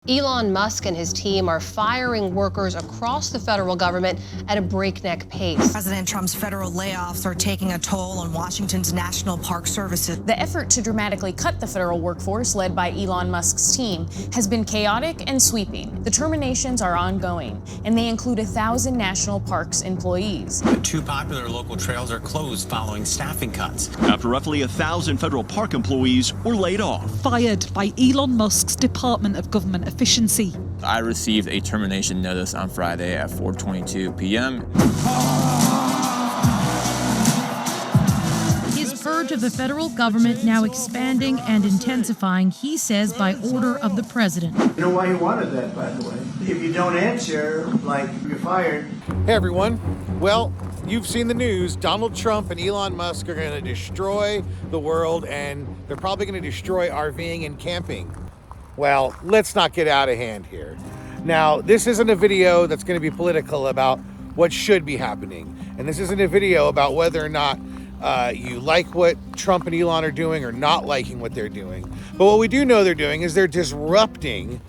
Elon Musk and his team are firing workers across the federal government at a breakneck pace. President Trump's federal layoffs are taking a toll on Washington's National Park Services. The effort to dramatically cut the federal workforce, led by Elon Musk's team, has been chaotic and sweeping. The terminations are ongoing, and they include 1,000 national parks employees. The two popular local trails are closed following staffing cuts. After roughly 1,000 federal park employees were laid off. Fired by Elon Musk's Department of Government Efficiency. I received a termination notice on Friday at 4:22 p.m. His purge of the federal government now expanding and intensifying, he says, by order of the president. You know why he wanted that, by the way? If you don't answer, like, you're fired. Hey, everyone. Well, you've seen the news. Donald Trump and Elon Musk are going to destroy the world, and they're probably going to destroy RVing and camping. Well, let's not get out of hand here. Now, this isn't a video that's going to be political about what should be happening. And this isn't a video about whether or not you like what Trump and Elon are doing or not liking what they're doing. But what we do know they're doing is they're disrupting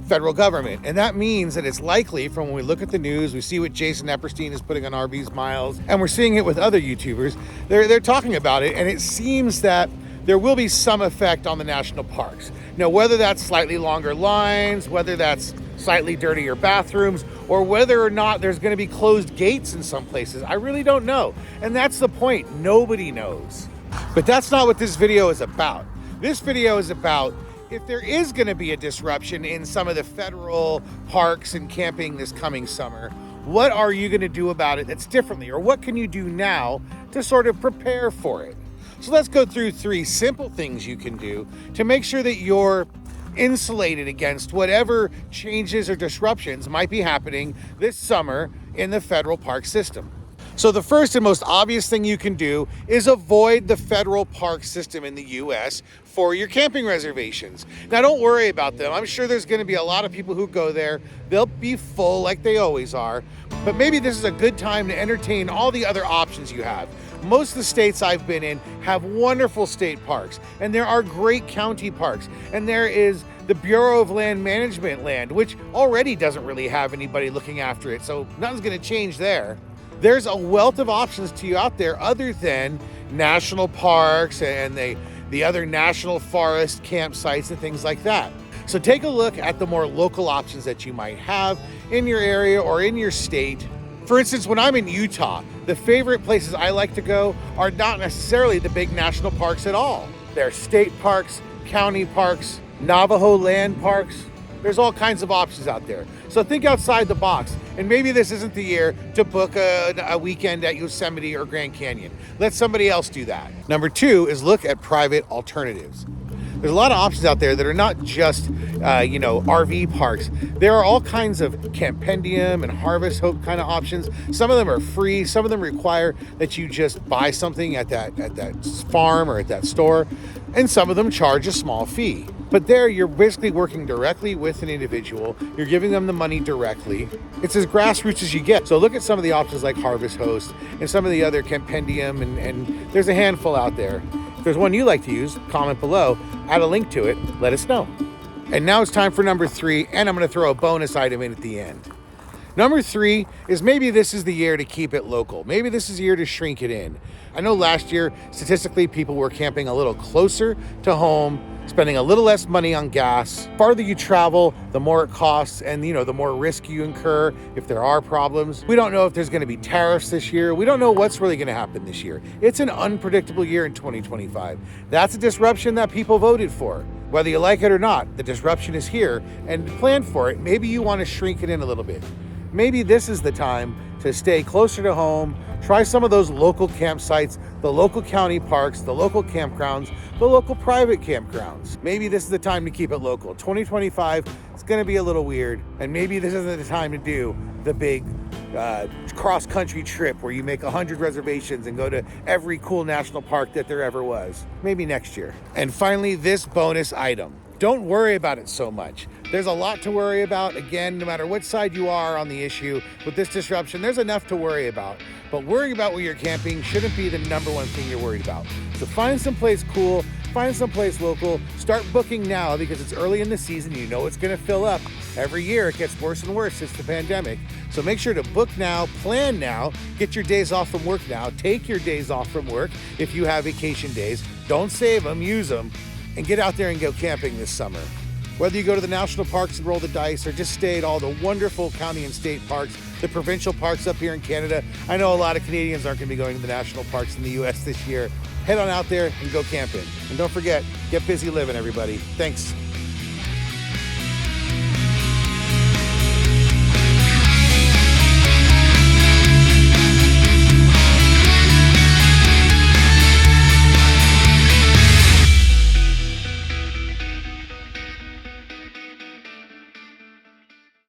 federal government. And that means that it's likely, from when we look at the news, we see what Jason Epperstein is putting on RVs Miles, and we're seeing it with other YouTubers. They're talking about it, and it seems that there will be some effect on the national parks. Now, whether that's slightly longer lines, whether that's slightly dirtier bathrooms, or whether or not there's going to be closed gates in some places, I really don't know. And that's the point. Nobody knows. But that's not what this video is about. This video is about if there is going to be a disruption in some of the federal parks and camping this coming summer, what are you going to do about it that's differently? Or what can you do now to sort of prepare for it? So let's go through 3 simple things you can do to make sure that you're insulated against whatever changes or disruptions might be happening this summer in the federal park system. So the first and most obvious thing you can do is avoid the federal park system in the US for your camping reservations. Now, don't worry about them. I'm sure there's going to be a lot of people who go there. They'll be full like they always are. But maybe this is a good time to entertain all the other options you have. Most of the states I've been in have wonderful state parks, and there are great county parks, and there is the Bureau of Land Management land, which already doesn't really have anybody looking after it, so nothing's going to change there. There's a wealth of options to you out there other than national parks and the other national forest campsites and things like that. So take a look at the more local options that you might have in your area or in your state. For instance, when I'm in Utah, the favorite places I like to go are not necessarily the big national parks at all. They're state parks, county parks, Navajo land parks. There's all kinds of options out there. So think outside the box. And maybe this isn't the year to book a weekend at Yosemite or Grand Canyon. Let somebody else do that. Number 2 is look at private alternatives. There's a lot of options out there that are not just, RV parks. There are all kinds of Campendium and Harvest Hope kind of options. Some of them are free. Some of them require that you just buy something at that farm or at that store. And some of them charge a small fee. But there, you're basically working directly with an individual. You're giving them the money directly. It's as grassroots as you get. So look at some of the options like Harvest Host and some of the other Campendium, and there's a handful out there. If there's one you like to use, comment below, add a link to it, let us know. And now it's time for number 3, and I'm going to throw a bonus item in at the end. Number 3 is maybe this is the year to keep it local. Maybe this is the year to shrink it in. I know last year, statistically, people were camping a little closer to home, spending a little less money on gas. The farther you travel, the more it costs, and the more risk you incur if there are problems. We don't know if there's going to be tariffs this year. We don't know what's really going to happen this year. It's an unpredictable year in 2025. That's a disruption that people voted for. Whether you like it or not, the disruption is here, and plan for it. Maybe you want to shrink it in a little bit. Maybe this is the time to stay closer to home, try some of those local campsites, the local county parks, the local campgrounds, the local private campgrounds. Maybe this is the time to keep it local. 2025, it's going to be a little weird, and maybe this isn't the time to do the big cross-country trip where you make 100 reservations and go to every cool national park that there ever was. Maybe next year. And finally, this bonus item. Don't worry about it so much. There's a lot to worry about. Again, no matter what side you are on the issue with this disruption, there's enough to worry about. But worrying about where you're camping shouldn't be the number one thing you're worried about. So find someplace cool, find someplace local. Start booking now because it's early in the season. You know it's going to fill up. Every year it gets worse and worse since the pandemic. So make sure to book now, plan now, get your days off from work now, take your days off from work if you have vacation days. Don't save them, use them, and get out there and go camping this summer. Whether you go to the national parks and roll the dice or just stay at all the wonderful county and state parks, the provincial parks up here in Canada. I know a lot of Canadians aren't going to be going to the national parks in the U.S. this year. Head on out there and go camping. And don't forget, get busy living, everybody. Thanks.